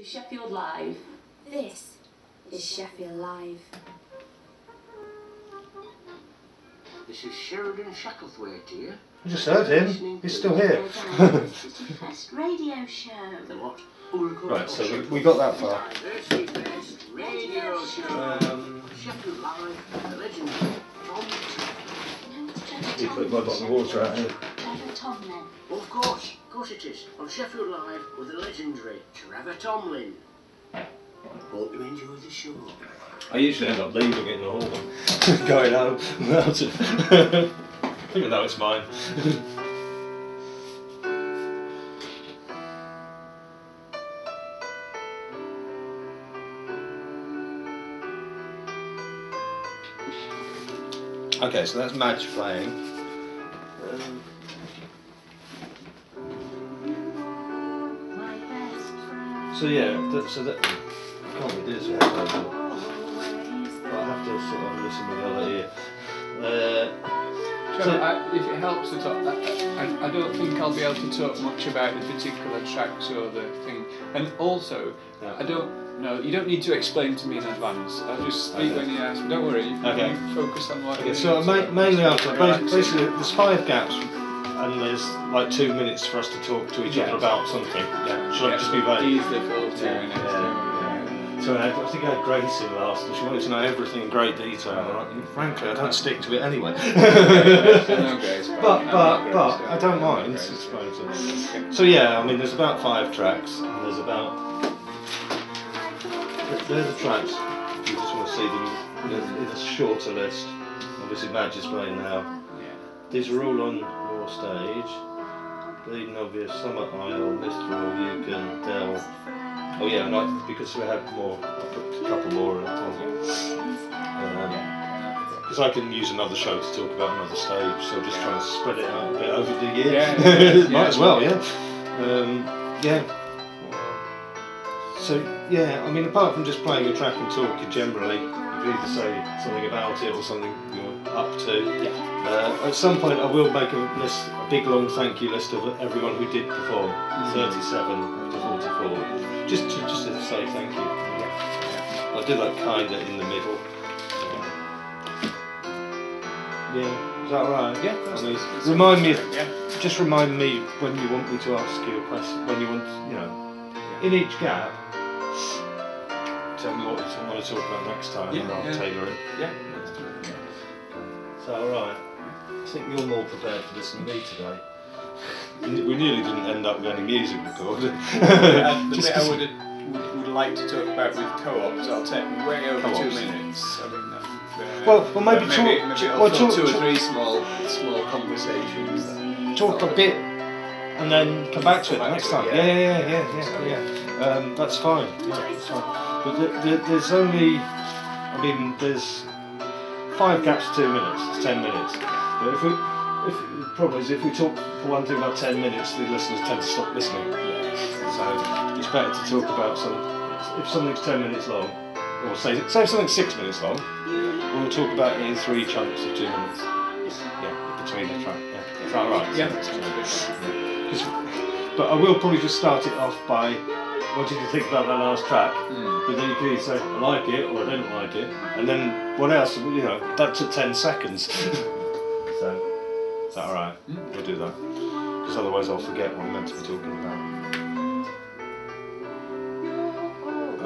to Sheffield Live. This is Sheffield Live. This is Sheridan Shacklethwaite here. I just heard him. He's still here. City Best Radio Show. The what? Right, so we got that far. City Best Radio Show. Sheffield Live, the legendary Tom. He put my bottle of water out here. Trevor Tomlin. Well, of course it is. On Sheffield Live with the legendary Trevor Tomlin. Hope you enjoy the show. I usually end up leaving it in the hall, going home without it. Even though it's mine. Okay, so that's Madge playing. So yeah, I can't really do this without but I have to sort of listen with the other ear. Trevor, if it helps to talk, I don't think I'll be able to talk much about the particular tracks or the thing. And also, I don't know, you don't need to explain to me in advance. I'll just speak when you ask. Don't worry, you focus on what Okay, so mainly basically there's 5 gaps and there's like 2 minutes for us to talk to each other about something. Yeah. Should I just be vague? Easily fill 2 minutes. So I think I had Grace in last and she wanted to know everything in great detail. And frankly, I don't stick to it anyway. No Grace, but I don't mind. It's fine. So yeah, I mean there's about 5 tracks and there's about... They're the tracks, if you just want to see them in a shorter list. Obviously Madge is playing now. These are all on your stage. Bleeding Obvious, Summer Isle, Mistral, Yukon, Dell. Oh yeah, and because we had more, I put a couple more in because I can use another show to talk about another stage, so I'm just trying to spread it out a bit over the year. Might as well, yeah. So yeah, I mean apart from just playing a track and talking generally, you can either say something about it or something you're up to. At some point I will make a big long thank you list of everyone who did perform, 37 to 44. Just to say thank you. I did that kinda in the middle. Yeah, is that alright? Yeah, that's just remind me when you want me to ask you a question, when you want, in each gap, tell me what you want to talk about next time and I'll tailor it. Yeah. Is that alright? I think you're more prepared for this than me today. We nearly didn't end up with any music recorded. The bit I would like to talk about with co-ops, I'll take way over 2 minutes. I mean, well, maybe talk 2 or 3 small conversations. Talk a bit and then come back to it next time. Yeah. That's fine. Yeah, that's fine. But there's only, there's 5 gaps, 2 minutes. It's 10 minutes. But the problem is if we talk for one thing about 10 minutes, the listeners tend to stop listening. So it's better to talk about if something's 10 minutes long, or say something's 6 minutes long, we'll talk about it in 3 chunks of 2 minutes. Yeah, between the track. Yeah. Is that right? Yeah. But I will probably just start it off by wanting to think about that last track, but then you can either say I like it or I don't like it, and then what else? That took 10 seconds. So. Is that alright? We'll do that. Because otherwise I'll forget what I'm meant to be talking about.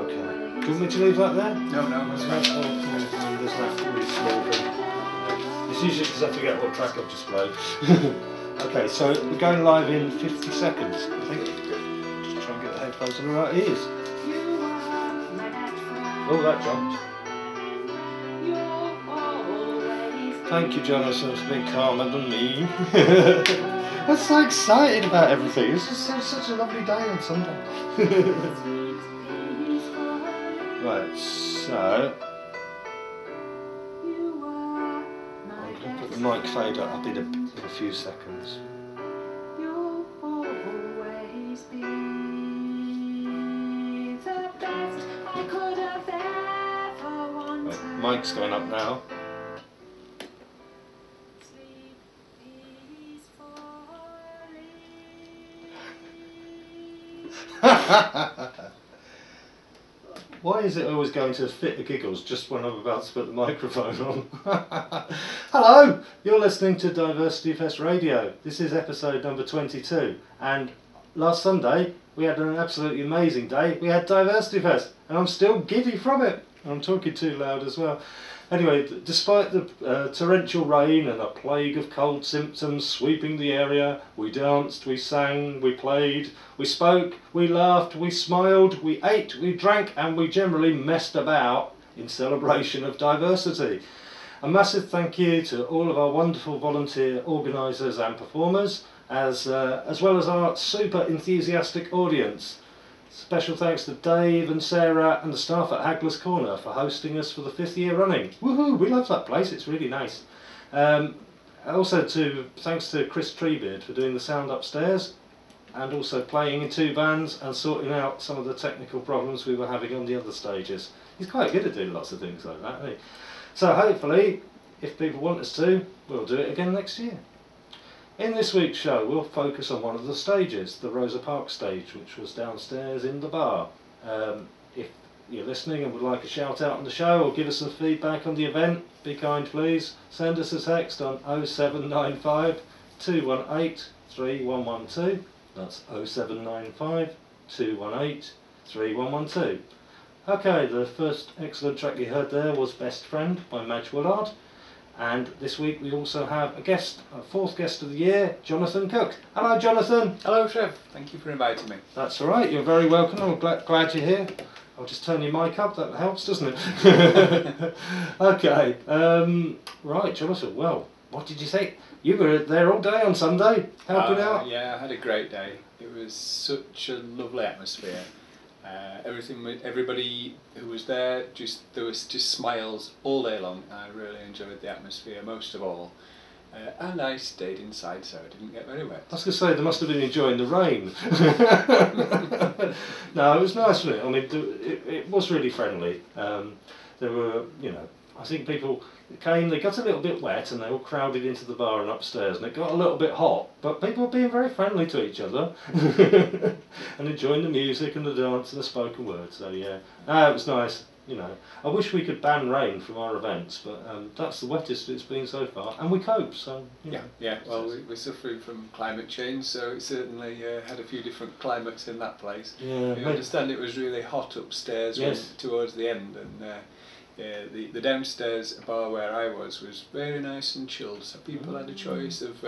Okay. Do you want me to leave that there? No, that's fine. There's that really small thing. It's usually because I forget what track I've just played. Okay, so we're going live in 50 seconds, I think. Just try and get the headphones on the right ears. Oh, that jumped. Thank you, Jonathan, for being calmer than me. I'm so excited about everything. It's just such a lovely day on Sunday. Right, so I'm going to put the mic fader up in a few seconds. Right, mic's going up now. Why is it always going to a fit of giggles just when I'm about to put the microphone on? Hello, you're listening to Diversity Fest Radio. This is episode number 22, and last Sunday we had an absolutely amazing day. We had Diversity Fest, and I'm still giddy from it. I'm talking too loud as well. Anyway, despite the torrential rain and a plague of cold symptoms sweeping the area, we danced, we sang, we played, we spoke, we laughed, we smiled, we ate, we drank, and we generally messed about in celebration of diversity. A massive thank you to all of our wonderful volunteer organisers and performers, as well as our super enthusiastic audience. Special thanks to Dave and Sarah and the staff at Hagler's Corner for hosting us for the 5th year running. Woohoo! We love that place, it's really nice. Also thanks to Chris Treebeard for doing the sound upstairs, and also playing in 2 bands and sorting out some of the technical problems we were having on the other stages. He's quite good at doing lots of things like that, isn't he? So hopefully, if people want us to, we'll do it again next year. In this week's show, we'll focus on one of the stages, the Rosa Parks stage, which was downstairs in the bar. If you're listening and would like a shout out on the show or give us some feedback on the event, be kind please. Send us a text on 0795 218 3112. That's 0795 218 3112. Okay, the first excellent track you heard there was Best Friend by Madge Willard. And this week we also have a guest, a 4th guest of the year, Jonathan Cook. Hello, Jonathan. Hello, Trev. Thank you for inviting me. That's all right. You're very welcome. I'm glad you're here. I'll just turn your mic up. That helps, doesn't it? Okay. Right, Jonathan. Well, what did you say? You were there all day on Sunday, helping out. Yeah, I had a great day. It was such a lovely atmosphere. Everybody who was there, there was just smiles all day long. I really enjoyed the atmosphere most of all, and I stayed inside so I didn't get very wet. I was going to say they must have been enjoying the rain. No, it was nice, wasn't it? I mean, it was really friendly. There were, I think people came, they got a little bit wet and they all crowded into the bar and upstairs, and it got a little bit hot, but people were being very friendly to each other and enjoying the music and the dance and the spoken word. So yeah, it was nice. I wish we could ban rain from our events, but that's the wettest it's been so far, and we cope. So yeah. Well, we're suffering from climate change, so it certainly had a few different climates in that place. Yeah, I understand it was really hot upstairs towards the end, and the downstairs bar where I was very nice and chilled, so people had a choice of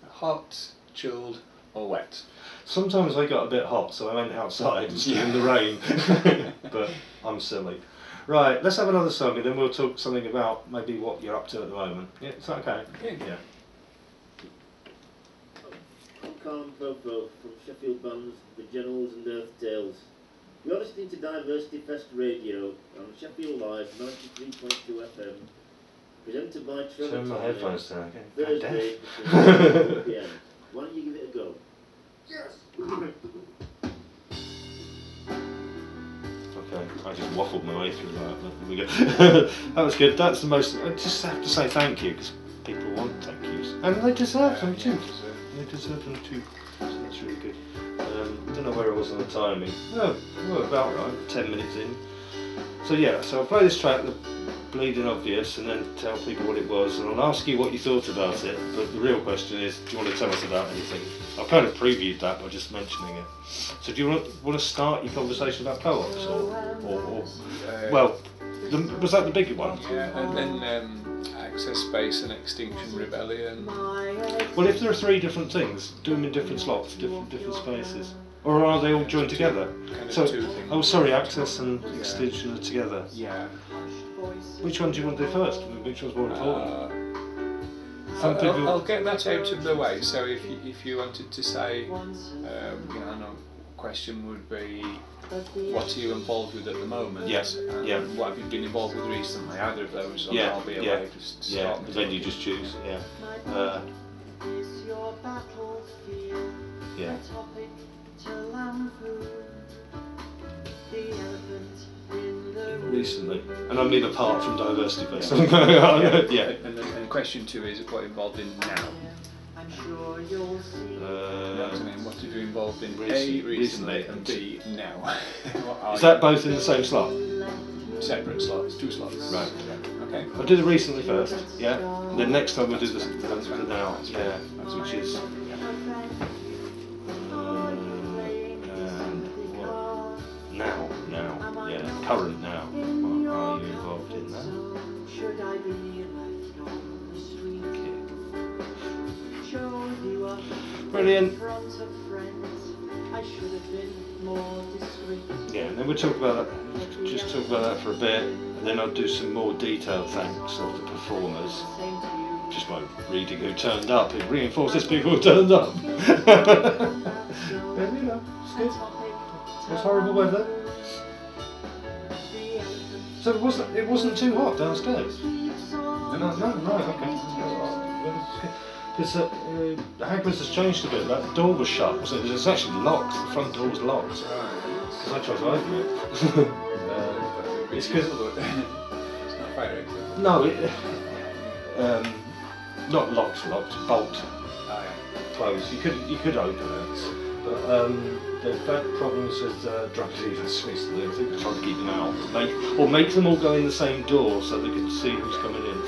hot, chilled or wet. Sometimes I got a bit hot, so I went outside and stood in the rain, but I'm silly. Right, let's have another song and then we'll talk something about maybe what you're up to at the moment. Yeah, is that okay? Yeah. Calm Fofo from Sheffield bands The Generals and Earth Tales. You're listening to Diversity Fest Radio on Sheffield Live 93.2 FM, presented by Trevor Turn my Tomlin, headphones down again. Thursday between 4 PM. Why don't you give it a go? Yes! Okay, I just waffled my way through that. There we go. That was good. That's the most. I just have to say thank you because people want thank yous, and they deserve them too. They deserve them too. So that's really good. I don't know where I was on the timing. No, we're about right. 10 minutes in. So yeah, so I'll play this track, The Bleeding Obvious, and then tell people what it was, and I'll ask you what you thought about it. But the real question is, do you want to tell us about anything? I've kind of previewed that by just mentioning it. So do you want to start your conversation about co-ops, or well, was that the bigger one? Yeah, and then Access Space and Extinction Rebellion. Well, if there are 3 different things, do them in different slots, different spaces. Or are they all joined together? Kind of So, 2 things. oh sorry, Access and Extinction are together. Yeah. Which one do you want to do first? Which one's more important? Some people... I'll get that out of the way. So if you wanted to say, I know, question would be, what are you involved with at the moment? Yes. And what have you been involved with recently? Either of those, or I'll be away. Just start then you just choose. Yeah. Yeah. Recently, and I mean apart from Diversity Fest. Yeah. And question 2 is what involved in now. You know what I mean? What have you involved in? A, recently, and B, now. Are Is that you- both in the same slot? Separate slots, 2 slots. Right. Okay. I'll do the recently first, yeah. And then next time we'll do the now, yeah, which is. And what? Now, yeah, current now. What are you involved in that? Okay. Brilliant. Yeah, and then we'll talk about that. Just talk about that for a bit, and then I'll do some more detailed thanks of the performers. Just by reading who turned up, it reinforces people who turned up. And you know, it's good. It was horrible weather. So it wasn't too hot downstairs. No, okay. Because the Hagbers has changed a bit. That door was shut, wasn't it? It was actually locked. The front door was locked. Because I tried to open it. It's because it's not fire exit. no, not locked, bolt Oh, yeah. closed. You could open it, but they've had problems with drug dealers recently. I think they're trying to keep them out, make them all go in the same door so they can see who's coming in.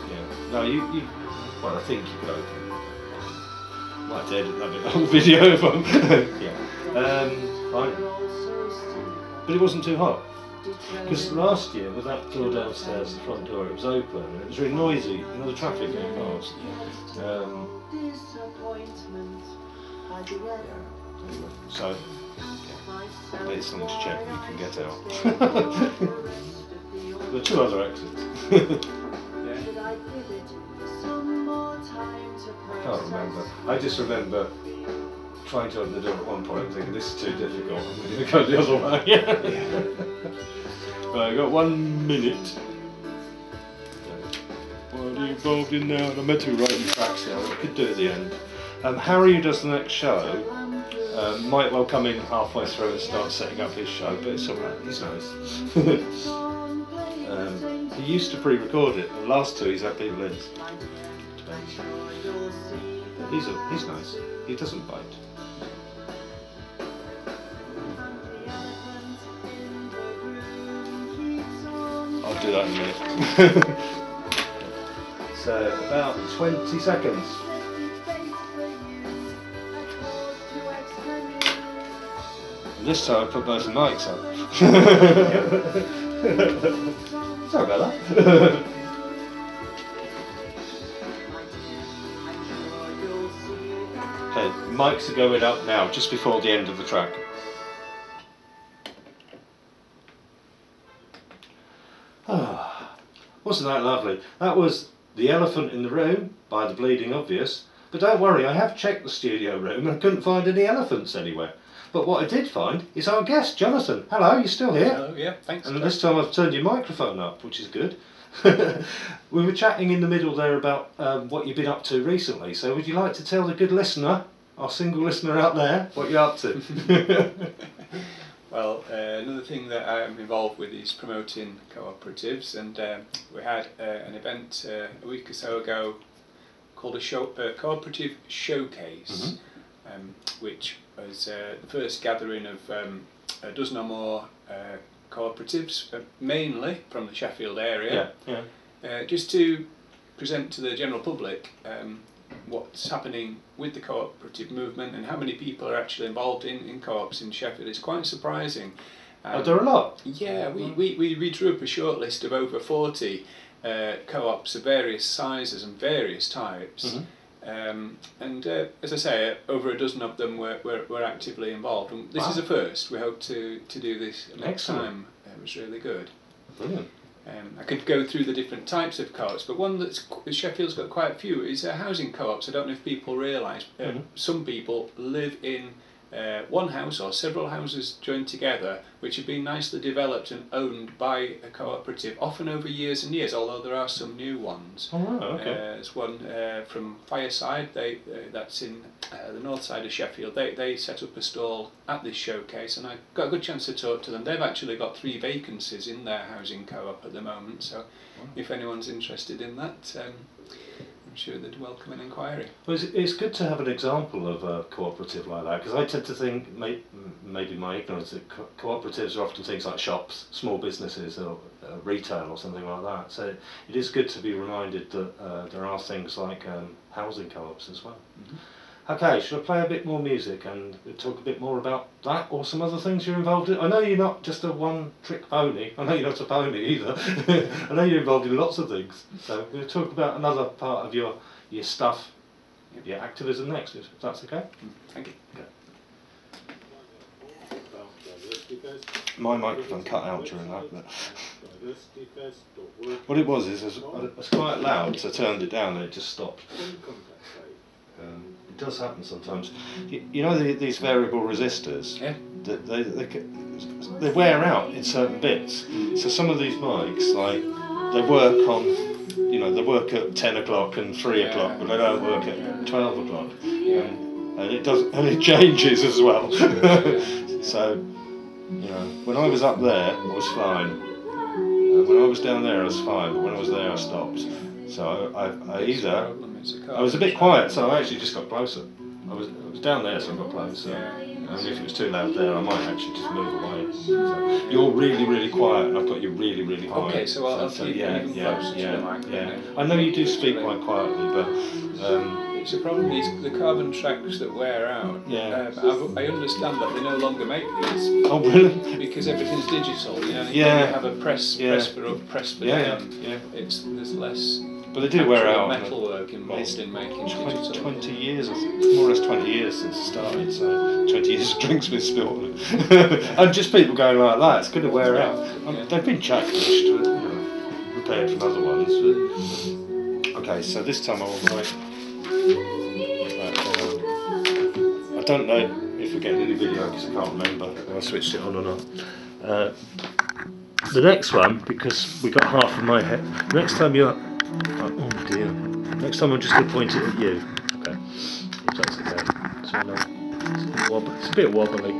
Yeah. No, you. Well, I think you could open it. Might have to edit that bit on the video if I'm. Yeah. Fine. But it wasn't too hot. Because last year, with that door downstairs, the front door, it was open and it was really noisy. You know, the traffic going past. So, yeah. It's something to check. You can get out. There are 2 other exits. I can't remember. I just remember trying to open the door at one point and thinking, this is too difficult, I'm going to go the other way. Right, I've got 1 minute. What are you involved in now? And I'm meant to be writing tracks now, but I could do it at the end. Harry, who does the next show, might well come in halfway through and start setting up his show, but it's alright, he's nice. He used to pre-record it, the last 2 he's had people in. He's nice. He doesn't bite. I'll do that in a minute. So about 20 seconds. And this time I put both the mics up. Sorry about that. Okay, mics are going up now, just before the end of the track. Wasn't that lovely? That was The Elephant in the Room by The Bleeding Obvious. But don't worry, I have checked the studio room and I couldn't find any elephants anywhere. But what I did find is our guest, Jonathan. Hello, you still here? Hello, yeah, thanks. And this time I've turned your microphone up, which is good. We were chatting in the middle there about what you've been up to recently. So would you like to tell the good listener, our single listener out there, what you're up to? Well, another thing that I'm involved with is promoting cooperatives, and we had an event a week or so ago called a cooperative showcase, which was the first gathering of a dozen or more cooperatives, mainly from the Sheffield area, just to present to the general public what's happening with the cooperative movement and how many people are actually involved in co-ops in Sheffield. It's quite surprising. Are there a lot? Yeah, we drew up a short list of over 40 co-ops of various sizes and various types. And as I say, over a dozen of them were actively involved. And this is a first. We hope to do this next time. It was really good. Brilliant. I could go through the different types of co-ops, but one that Sheffield's got quite a few is housing co-ops. I don't know if people realise. Some people live in one house or several houses joined together, which have been nicely developed and owned by a cooperative, often over years and years, although there are some new ones. Oh, right, okay. There's one from Fireside, that's in the north side of Sheffield. They set up a stall at this showcase, and I got a good chance to talk to them. They've actually got 3 vacancies in their housing co-op at the moment, so if anyone's interested in that, I'm sure they'd welcome an inquiry. Well, it's good to have an example of a cooperative like that, because I tend to think, maybe my ignorance, that cooperatives are often things like shops, small businesses, or retail or something like that. So it is good to be reminded that there are things like housing co-ops as well. Mm-hmm. Okay, should I play a bit more music and talk a bit more about that or some other things you're involved in? I know you're not just a one-trick pony. I know you're not a pony either. I know you're involved in lots of things. So we'll talk about another part of your stuff, your activism next, if that's okay. Thank you. Okay. My microphone cut out during that. But what it was it's quite loud, so I turned it down and it just stopped. It does happen sometimes. You know these variable resistors? Yeah. They wear out in certain bits. So some of these mics, like, they work on, they work at 10 o'clock and 3 o'clock, but they don't work at 12 o'clock. And it changes as well. So, when I was up there, I was fine. When I was down there, I was fine. But when I was there, I stopped. So I was a bit quiet, so I actually just got closer. I was down there, so I got closer. And if it was too loud there, I might actually just move away. So you're really, really quiet, and I've got you really, really high. Okay, so I'll keep even closer to the microphone. I know you do speak quite quietly, but it's a problem. The carbon tracks that wear out. Yeah. I understand that they no longer make these. Oh, really? Because everything's digital. You have a press for up, press for down. Yeah. There's less. But they do wear out. Metalwork involved in making digital. 20 years, more or less 20 years since it started, so 20 years of drinks been spilled on it. And just people going like that, it's going to wear out. They've been changed, repaired from other ones. But... Okay, so this time I will write I don't know if we're getting any video because I can't remember. I switched it on or not. The next one, because we got half of my head. Next time you're... Oh dear. Next time I'm just going to point it at you. Okay. If that's okay. So, it's a bit wobbly.